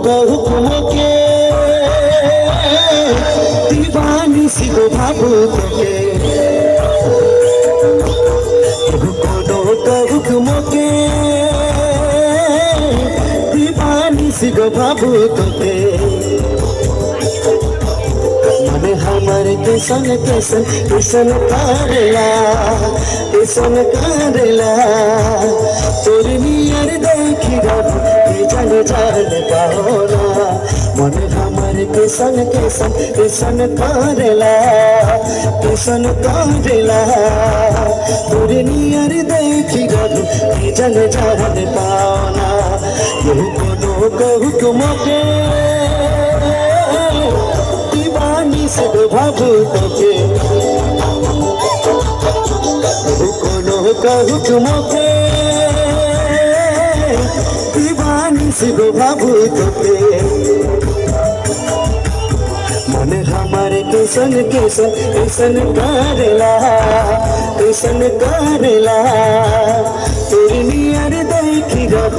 हुक्म के दीवानी सी को भाबू तोके हुक्म के दीवानी सी को भाबू तोके मन हमर किसन किसन किसन करेला तोर नियर देखी रब जन जान पाओना मन हमर किसन किसन किसन करेला तोर नियर देखी रब जन जान पाओना यहू कोनो हुक्म के दीवानी से भाबू तोके कोनो हुक्म के दीवानी से भाबू तोके मन हमारे किसन किसन किसन करेला तेरी नियर देखी रब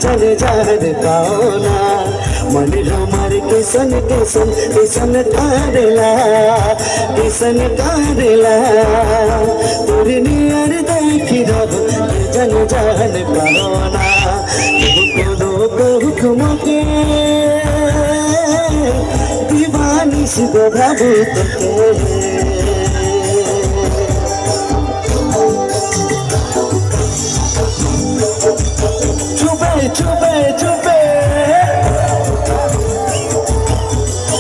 जन जान पाओना मन हमारे किसन किसन किसन करेला तेरी नियर देखी रब जन जान पाओना कोनो हुक्म के दीवानी सी को भाबू तोके चुपे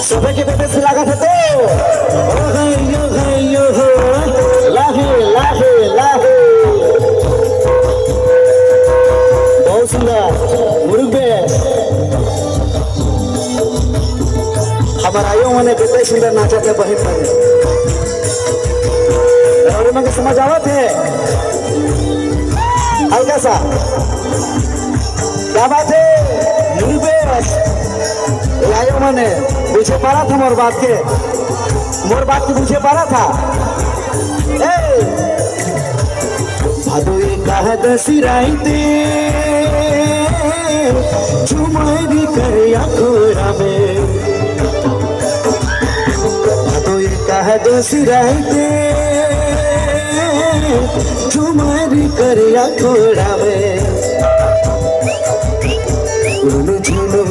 सुबह के पेटे से लगा था तो लाहे बहुत सुंदर मुर्ग हमारा आयो मैंने कितने सुंदर नाचा थे बहिन और मैं समझ आवा थे हल्का सा क्या बात है आयो मैंने पूछे पारा था मोर बात की पूछे पारा था भादोई कहा दसी राइते झुमारी करिया खोरा में भादोई कहा दसी राइते झुमारी करिया खोरा में झुनु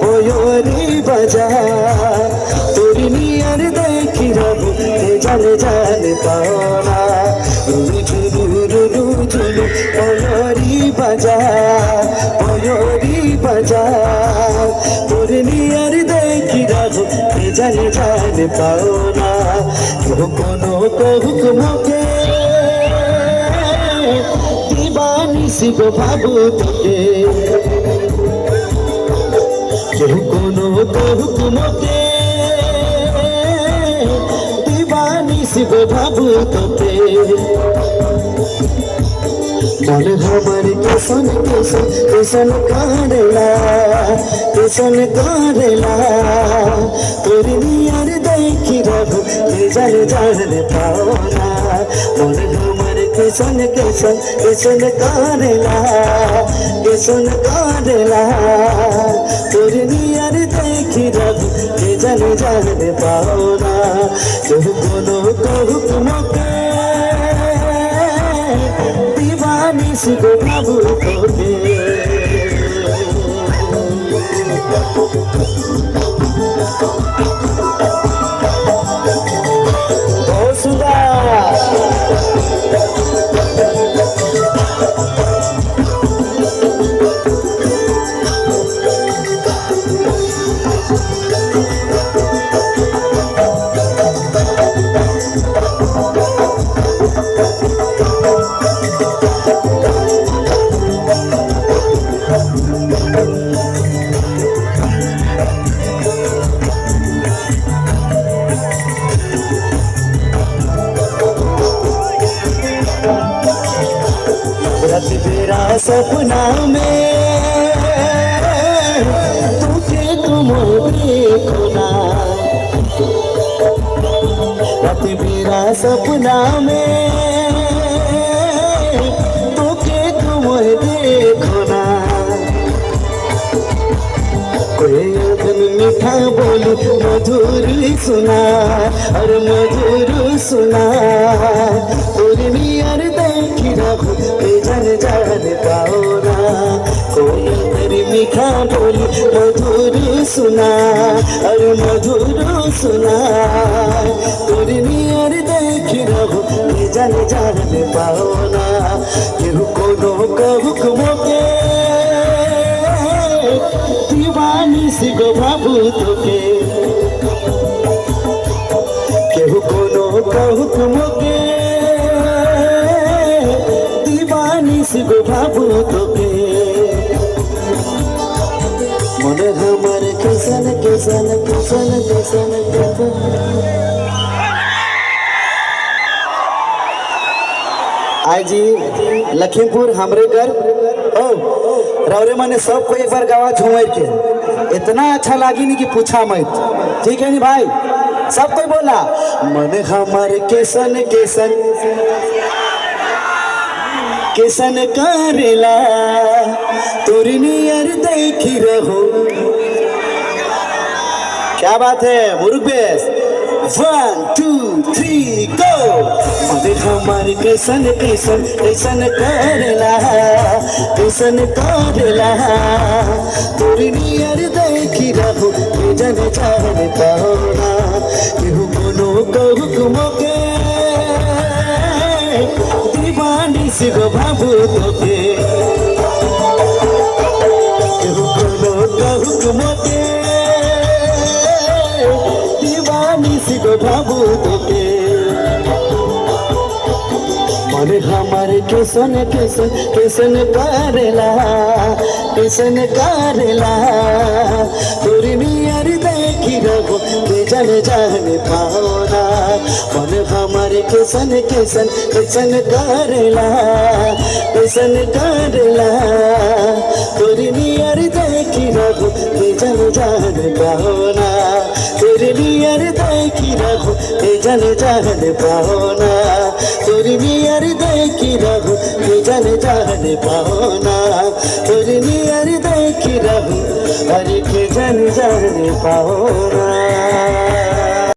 ओयोरी बजा तोरी नियर देखी रब जन जान पाओना झुनु ओयोरी बजा तोरी नियर देखी रब जन जान पाओना कोनो हुक्म के दीवानी सी को भाबू तोके कोनो हुक्म के दीवानी सी को भाबू तोके मन हमर किसन करेला तोरी नियर देखी रब जन जान पाओना मन हमर किसन करेला तोरी नियर देखी रब जन जान पाओना कोनो हुक्म के दीवानी सी को भाबू तोके बहुत सुंदर तेरा सपना में तुझे तुम देखो ना रात मेरा सपना में तुझे तुम देखो ना कोयल मीठा बोली मधुर सुना और मधुर सुना उर्मियार देखी रहू जन जान पाओ ना कोयल मीठा बोली मधुर सुना और मधुर सुना उर्मियार देखी रहू जन जान पाओ ना केहू कोनो हुक्म के दीवानी सिगो बाबू तोके केहू कोनो हुक्म के दीवानी सिगो बाबू तोके मन हमार कैसन कैसन कैसन कैसन कैसन आई जी लखीमपुर हमरे घर ओ रौरे मने सब को एक बार गावा झूमर के इतना अच्छा लागी नहीं कि पूछा मत ठीक है नी भाई सब कोई बोला मन हमार कैसन कैसन कैसन करेला तोरी नियर देखी रहो क्या बात है मुरुख बेस 1 2 3 गो मन हमार कैसन कैसन कैसन करेला कैसन करेला तोरी नियर देखी रहू जन जान पाओ ना केहू कोनो हुक्म के दीवानी सिगो बाबू तोके केहू कोनो हुक्म के दीवानी सिगो बाबू तोके मन हमार कैसन कैसन कैसन करेला कैसन करेला तोरी नियर देखी रहो जन जान पाओ ना मन हमार कैसन कैसन कैसन करेला कैसन करेला तोरी नियर देखी रहो जन जान पाओ ना तोरी नियर देखी रहो जन जान पाओ ना तोरी नियर देखी रहू जन जान पाओ ना तोरी नियर देखी रहू हर के जन जान पाओ ना।